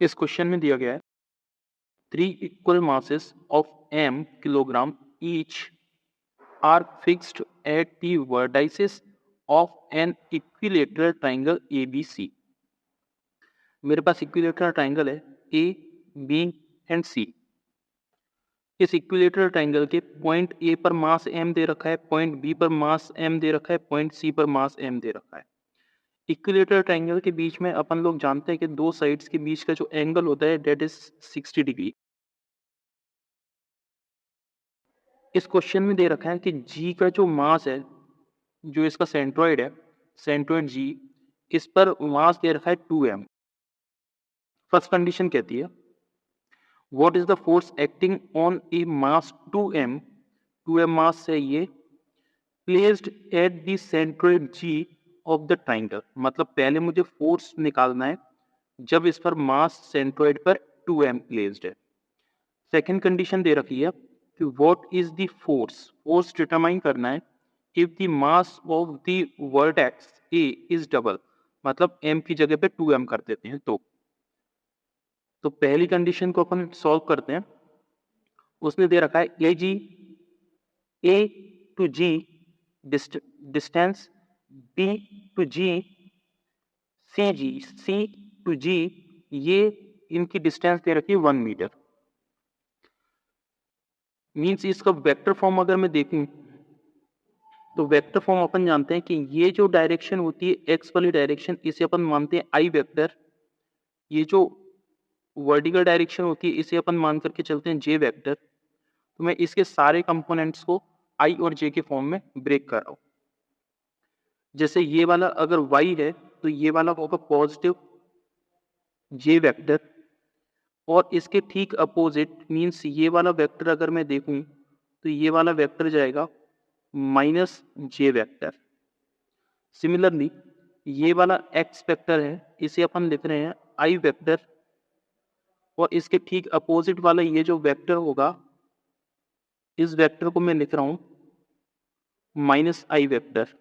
इस क्वेश्चन में दिया गया है 3 equal masses of m kilogram each are fixed at the vertices of an equilateral triangle ABC। मेरे पास इक्विलेटरल ट्राइंगल है ए बी एंड सी। इस इक्विलेटरल ट्राइंगल के पॉइंट ए पर मास m दे रखा है, पॉइंट बी पर मास m दे रखा है, पॉइंट सी पर मास m दे रखा है। इक्विलेटरल ट्राइंगल के बीच में अपन लोग जानते हैं कि दो साइड्स के बीच का जो एंगल होता है डेट इज 60 डिग्री। इस क्वेश्चन में दे रखा है कि जी का जो मास है, जो इसका सेंट्रॉइड है, सेंट्रॉइड जी, इस पर मास दे रखा है 2m। फर्स्ट कंडीशन कहती है what is the force acting on a mass 2m, 2m mass है ये, placed at the centroid G of the triangle. मतलब पहले मुझे फोर्स निकालना है जब इस पर मास सेंट्रॉइड पर 2m प्लेस्ड है। सेकेंड कंडीशन दे रखी है कि what is the force, force determine करना है if the mass of the vertex A is double, मतलब m की जगह पे 2m कर देते हैं। तो पहली कंडीशन को अपन सॉल्व करते हैं। उसने दे रखा है A G, A to G distance, B to G, C G, C to G, ये इनकी डिस्टेंस दे रखी है 1 मीटर। मीन्स इसका वेक्टर फॉर्म अगर मैं देखूं तो वेक्टर फॉर्म अपन जानते हैं कि ये जो डायरेक्शन होती है एक्स वाली डायरेक्शन, इसे अपन मानते हैं आई वेक्टर। ये जो वर्टिकल डायरेक्शन होती है इसे अपन मान करके चलते हैं जे वेक्टर। तो मैं इसके सारे कंपोनेंट्स को आई और जे के फॉर्म में ब्रेक कर रहा हूं। जैसे ये वाला अगर y है तो ये वाला होगा पॉजिटिव जे वेक्टर, और इसके ठीक अपोजिट मीन्स ये वाला वेक्टर अगर मैं देखूं तो ये वाला वेक्टर जाएगा माइनस जे वेक्टर। सिमिलरली ये वाला x वेक्टर है, इसे अपन लिख रहे हैं i वेक्टर, और इसके ठीक अपोजिट वाला ये जो वेक्टर होगा, इस वेक्टर को मैं लिख रहा हूं माइनस i वेक्टर।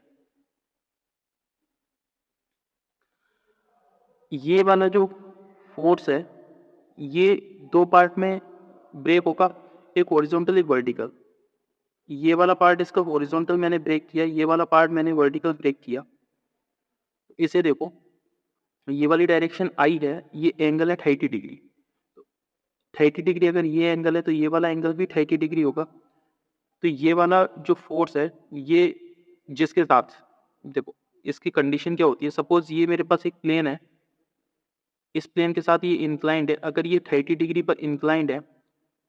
ये वाला जो फोर्स है ये दो पार्ट में ब्रेक होगा, एक हॉरिजॉन्टल एक वर्टिकल। ये वाला पार्ट इसका हॉरिजॉन्टल मैंने ब्रेक किया, ये वाला पार्ट मैंने वर्टिकल ब्रेक किया। इसे देखो, ये वाली डायरेक्शन आई है, ये एंगल है 30 डिग्री। 30 डिग्री अगर ये एंगल है तो ये वाला एंगल भी 30 डिग्री होगा। तो ये वाला जो फोर्स है ये जिसके साथ, देखो इसकी कंडीशन क्या होती है, सपोज ये मेरे पास एक प्लेन है, इस प्लेन के साथ ये इंक्लाइंड है। अगर ये 30 डिग्री पर इंक्लाइंड है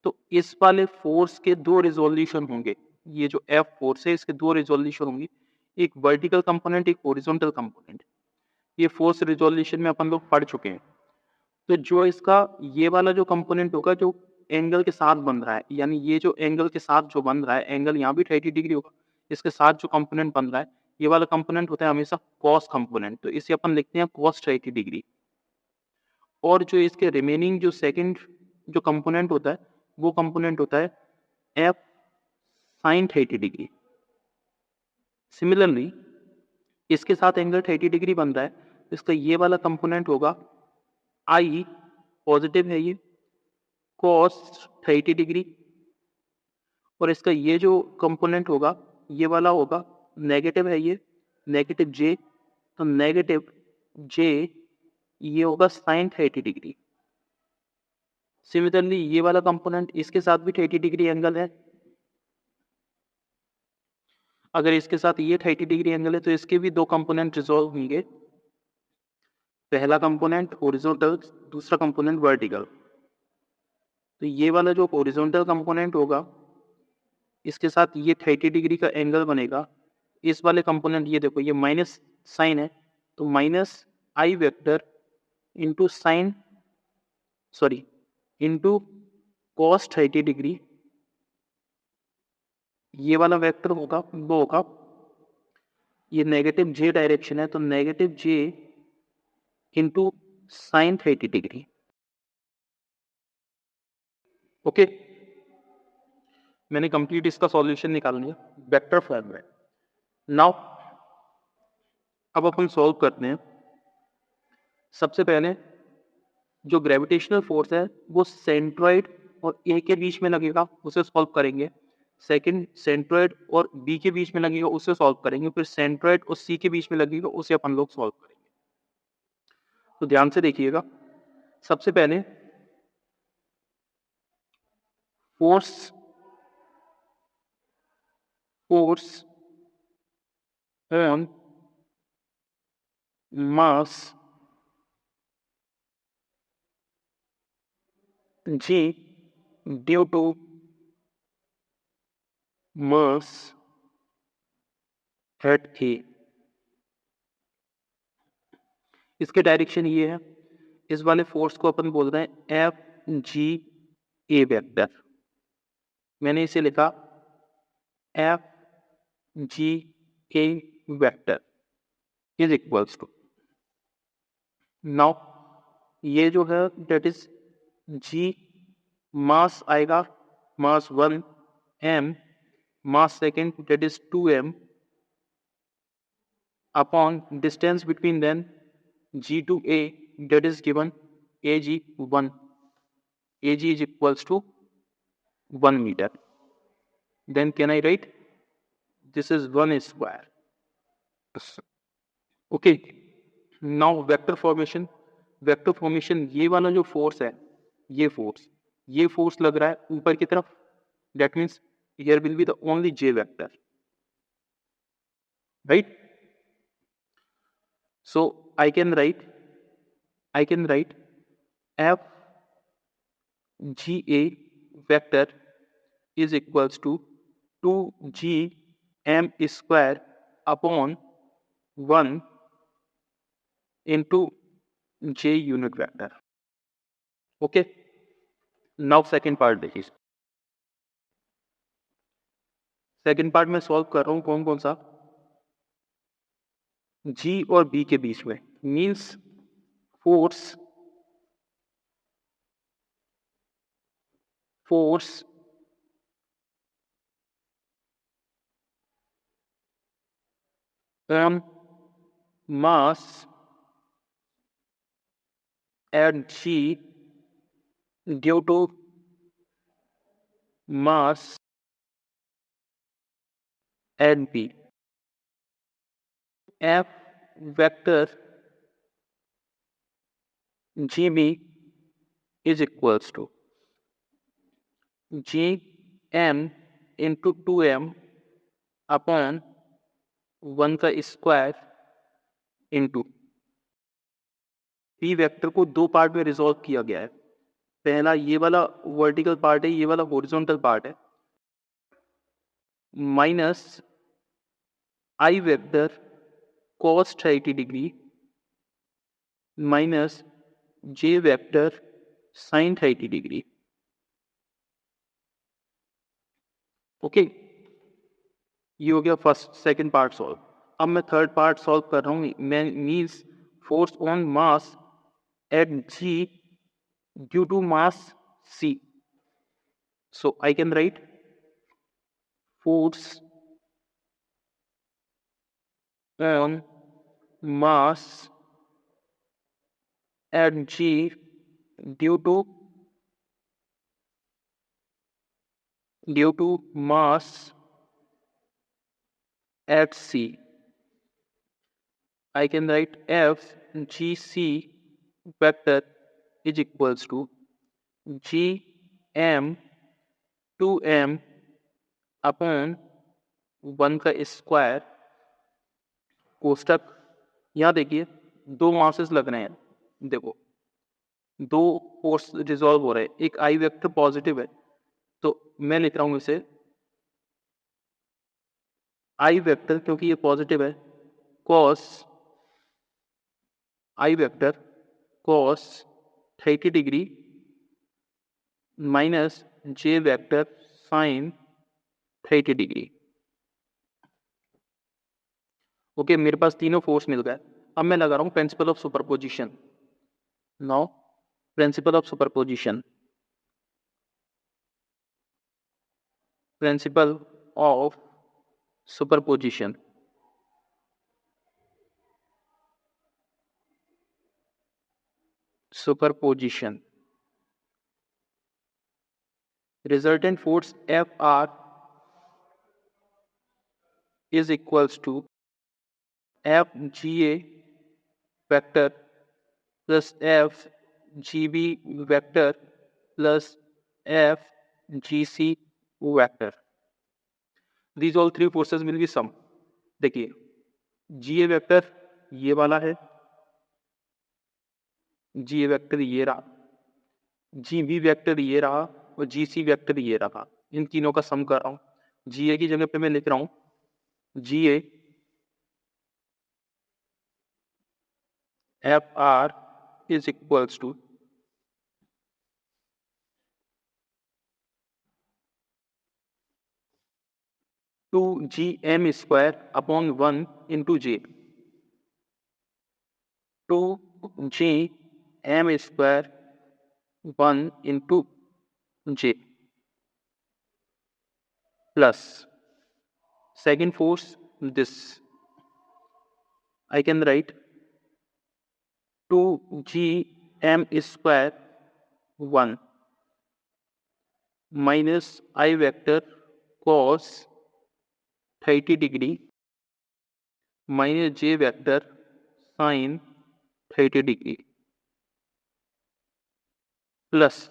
तो इस वाले फोर्स के दो रिजोल्यूशन होंगे। ये जो एफ फोर्स है इसके दो रिजोल्यूशन होंगे, एक वर्टिकल कंपोनेंट एक हॉरिजॉन्टल कंपोनेंट। ये फोर्स रिजोल्यूशन में अपन लोग पढ़ चुके हैं। तो जो इसका ये वाला जो कंपोनेंट होगा जो एंगल के साथ बन रहा है, यानी ये जो एंगल के साथ जो बन रहा है, एंगल यहाँ भी 30 डिग्री होगा, इसके साथ जो कंपोनेंट बन रहा है ये वाला कंपोनेंट होता है हमेशा कॉस कंपोनेंट। तो इसे अपन लिखते हैं कॉस 30 डिग्री। और जो इसके रिमेनिंग जो सेकंड जो कंपोनेंट होता है वो कंपोनेंट होता है एफ साइन 30 डिग्री। सिमिलरली इसके साथ एंगल 30 डिग्री बन रहा है, इसका ये वाला कंपोनेंट होगा आई, पॉजिटिव है ये, कॉस 30 डिग्री। और इसका ये जो कंपोनेंट होगा ये वाला होगा नेगेटिव है ये, नेगेटिव जे। तो नेगेटिव जे ये होगा साइन 30 डिग्री। सिमिलरली ये वाला कंपोनेंट इसके साथ भी 30 डिग्री एंगल है। अगर इसके साथ ये 30 डिग्री एंगल है तो इसके भी दो कंपोनेंट रिजॉल्व होंगे, पहला कंपोनेंट हॉरिजॉन्टल, दूसरा कंपोनेंट वर्टिकल। तो ये वाला जो हॉरिजॉन्टल कंपोनेंट होगा इसके साथ ये 30 डिग्री का एंगल बनेगा। इस वाले कंपोनेंट ये देखो ये माइनस साइन है, तो माइनस आई vector into sine, sorry into cos 30 degree. ये वाला वेक्टर होगा वो होगा, ये नेगेटिव जे डायरेक्शन है तो negative J into sine 30 degree. Okay, मैंने कंप्लीट इसका सॉल्यूशन निकाल लिया वेक्टर फॉर्म में। नाउ अब अपन सॉल्व करते हैं। सबसे पहले जो ग्रेविटेशनल फोर्स है वो सेंट्रॉइड और ए के बीच में लगेगा, उसे सॉल्व करेंगे। सेकंड, सेंट्रॉइड और बी के बीच में लगेगा, उसे सॉल्व करेंगे। फिर सेंट्रॉइड और सी के बीच में लगेगा, उसे अपन लोग सॉल्व करेंगे। तो ध्यान से देखिएगा। सबसे पहले force on mass G due to mass at A। इसके डायरेक्शन ये है, इस वाले फोर्स को अपन बोल रहे हैं एफ जी ए वेक्टर। मैंने इसे लिखा F G A vector is equals to, now ये जो है डेट इज जी, मास आएगा mass 1 m, mass second that is 2m upon distance between them g to a, that is given ag 1, ag is equals to 1 meter. Then can I write this is 1 square? Okay, now vector formation ये वाला जो force है, ये force लग रहा है ऊपर की तरफ, that means here will be the only j vector, right? So I can write f ga vector is equals to 2g m square upon 1 into j unit vector. Okay, now second part देखिए। Second part में solve कर रहा हूं कौन कौन सा, g और b के बीच में, means force on mass at g due to mass at b, f vector gb is equals to gm into 2m upon 1 का स्क्वायर इंटू, पी वेक्टर को दो पार्ट में रिजॉल्व किया गया है। पहला ये वाला वर्टिकल पार्ट है, ये वाला हॉरिजॉन्टल पार्ट है, माइनस आई वेक्टर cos 30 डिग्री माइनस जे वेक्टर sin 30 डिग्री। ओके, ये हो गया फर्स्ट सेकंड पार्ट सॉल्व। अब मैं थर्ड पार्ट सॉल्व कर रहा हूँ, मैं means force on mass at G due to mass C. So I can write force on mass at G due to mass at C. I can write F G C vector is equals to G M 2M upon 1 का square कोष्टक। यहाँ देखिए दो masses लग रहे हैं, देखो दो force resolve हो रहे हैं, एक आई वेक्टर पॉजिटिव है, तो मैं लिख रहा हूं इसे आई वेक्टर, क्योंकि ये पॉजिटिव है, कॉस आई वेक्टर कॉस 30 डिग्री माइनस जे वेक्टर साइन 30 डिग्री। ओके, मेरे पास तीनों फोर्स मिल गए। अब मैं लगा रहा हूं principle of superposition. Now principle of superposition, principle of superposition. superposition. Resultant force Fr is equals to Fga vector plus Fgb vector plus Fgc vector. These all three forces will be sum. देखिए Ga vector ये वाला है, Ga vector ये रहा, Gb vector ये रहा और Gc vector ये रहा. इन तीनों का सम कर रहा हूं. Ga की जगह पे मैं लिख रहा हूं Ga Fr is equals to two Gm square upon 1 into J. 2Gm square 1 into J plus second force this. I can write 2Gm square 1 minus I vector cos 30 degree minus J vector sin 30 degree plus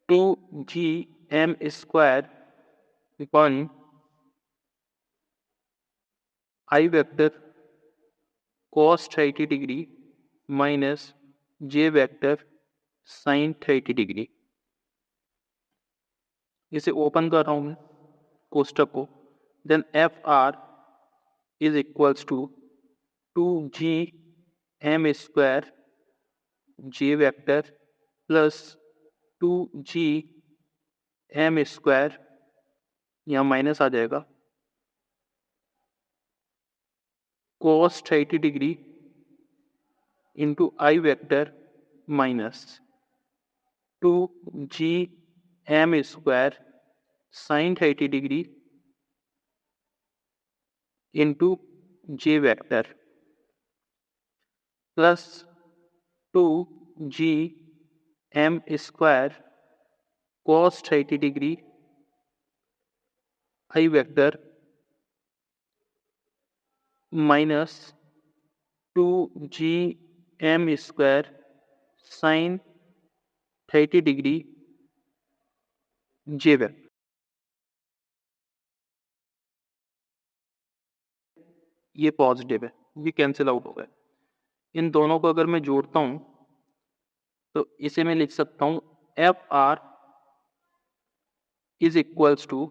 2Gm square 1 I vector cos 30 degree minus J vector sin 30 degree. इसे open कर रहा हूं मैं कोष्टक को. Then F R is equals to 2Gm square J vector plus 2Gm square, यहाँ minus आ जाएगा, cos 30 degree into I vector minus 2Gm square sin 30 degree into J vector plus 2Gm square cos 30 degree I vector minus 2Gm square sin 30 degree J vector. ये positive है, ये cancel out हो गया. इन दोनों को अगर मैं जोड़ता हूं तो इसे मैं लिख सकता हूं F R is equals to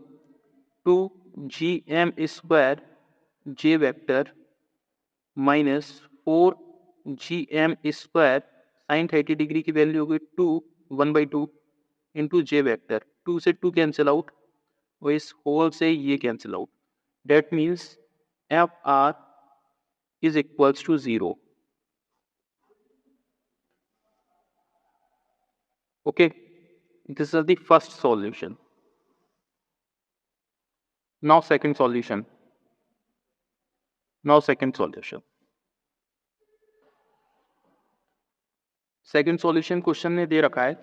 2Gm square J vector minus 4Gm square sine 30 degree की वैल्यू होगी 1/2 इंटू J वेक्टर. 2 से 2 कैंसिल आउट और इस होल से ये cancel out. That means F R is equals to 0. Okay, this is the first solution. Now second solution. Second solution question ने दे रखा है.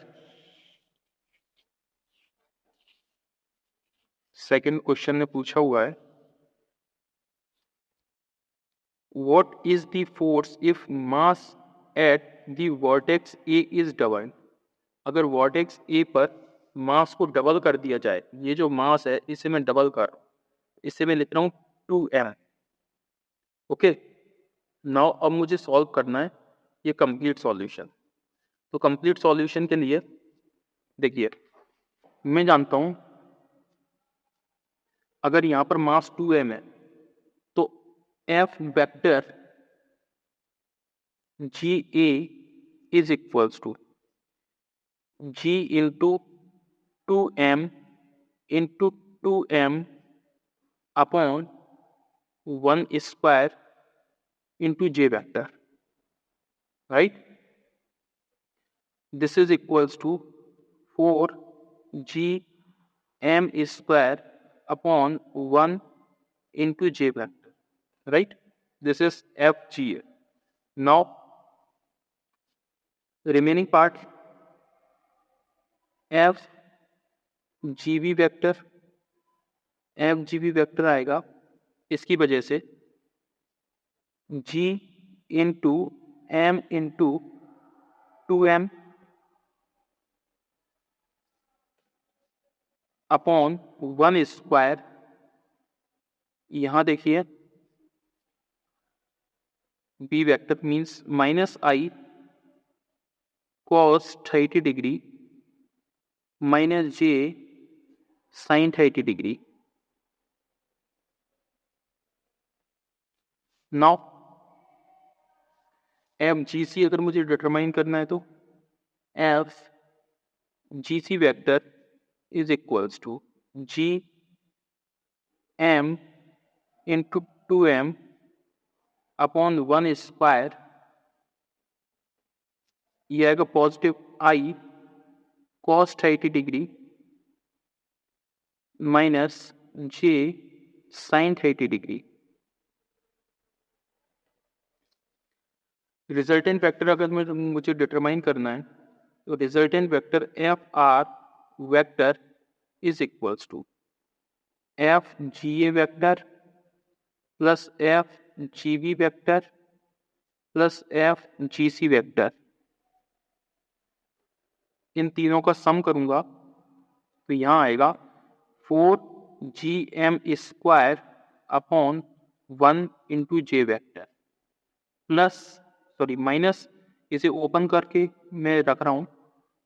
सेकंड क्वेश्चन ने पूछा हुआ है what is the force if mass at the vertex A is double. अगर vertex ए पर मास को डबल कर दिया जाए, ये जो मास है इसे मैं डबल कर रहा हूं, इसे मैं लिख रहा हूं 2m. ओके, नाउ अब मुझे सॉल्व करना है ये कंप्लीट सॉल्यूशन. तो कंप्लीट सॉल्यूशन के लिए देखिए, मैं जानता हूं अगर यहां पर मास 2m है तो f vector Ga is equals to G into 2m into 2m upon 1 square into J vector, right. This is equals to 4Gm square upon 1 into J vector, right? This is FGA. Now remaining part F G V vector आएगा इसकी वजह से G into M into 2m upon 1 square, यहां देखिए B vector means minus i cos 30 degree minus J sine 30 degree. Now F G C अगर मुझे determine करना है तो F G C vector is equals to G M into 2m upon 1 square, ये आएगा positive i cos 30 degree minus J sine 30 degree. Resultant vector अगर मुझे determine करना है तो resultant vector F R vector is equals to F G A vector plus F G V vector plus F G C vector. इन तीनों का सम करूंगा तो यहां आएगा 4 GM² upon 1 into J vector plus minus, इसे ओपन करके मैं रख रहा हूं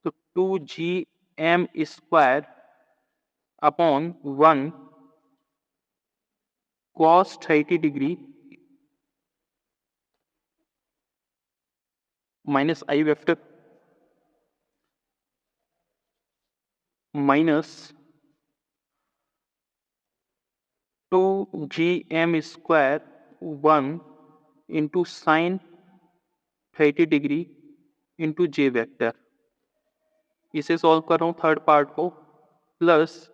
तो 2 GM² upon 1 cos 30 degree minus आई vector minus 2 GM² 1 into sine 30 degree into J vector. इसे सॉल्व कर रहा हूं थर्ड पार्ट को, plus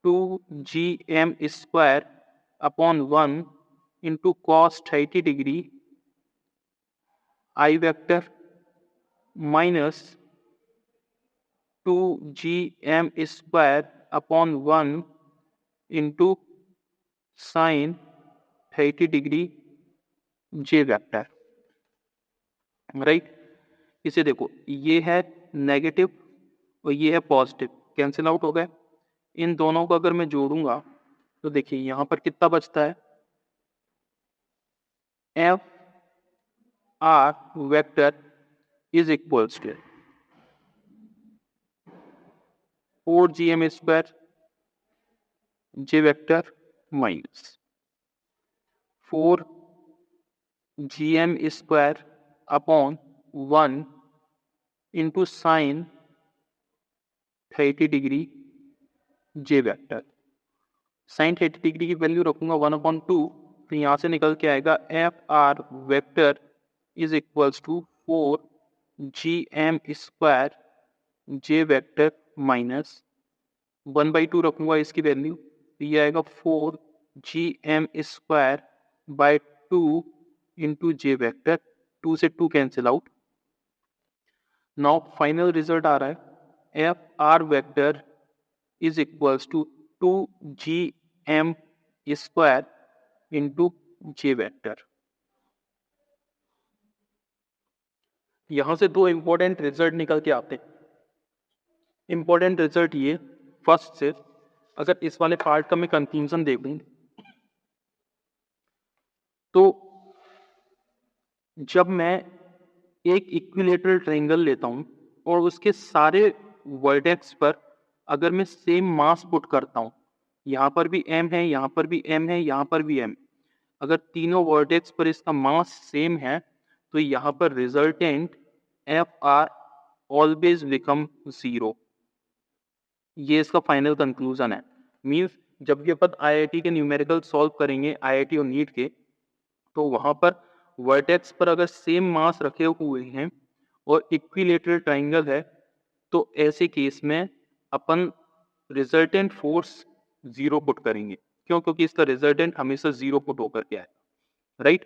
2 GM² upon 1 into cos 30 degree I vector minus 2 GM² upon 1 into sine 30 degree J vector. Right, इसे देखो ये है negative और ये है पॉजिटिव, कैंसिल आउट हो गए। इन दोनों को अगर मैं जोड़ूंगा तो देखिए यहां पर कितना बचता है, F R vector is equals to 4 GM² J vector minus 4 GM² upon 1 into sine 30 degree J vector. Sine 30 degree की वैल्यू रखूंगा 1/2, तो यहां से निकल के आएगा F R vector is equals to 4 GM² J vector minus 1/2 रखूंगा इसकी वैल्यू, तो ये आएगा 4 GM² bye 2 into J vector, 2 से 2 cancel out. Now final result आ रहा है F R vector is equals to 2 GM² into J vector. यहां से दो इंपॉर्टेंट रिजल्ट निकल के आते हैं। इंपॉर्टेंट रिजल्ट ये, फर्स्ट से अगर इस वाले पार्ट का मैं कंक्लूजन देखूं तो जब मैं एक इक्विलेटरल ट्रायंगल लेता हूं और उसके सारे वर्टेक्स पर अगर मैं सेम मास पुट करता हूं, यहां पर भी m है, यहां पर भी m है, यहां पर भी m, अगर तीनों वर्टेक्स पर इसका मास सेम है तो यहां पर resultant F R always become 0। ये इसका फाइनल कंक्लूजन है। मीन्स जब भी अपन आईआईटी के न्यूमेरिकल सॉल्व करेंगे, आईआईटी और नीट के, तो वहां पर वर्टेक्स पर अगर सेम मास रखे हुए हैं और इक्विलेटरल ट्रायंगल है तो ऐसे केस में अपन रिजल्टेंट फोर्स 0 पुट करेंगे। क्यों? क्योंकि इसका रिजल्टेंट हमेशा 0 पुट होकर के आएगा। राइट,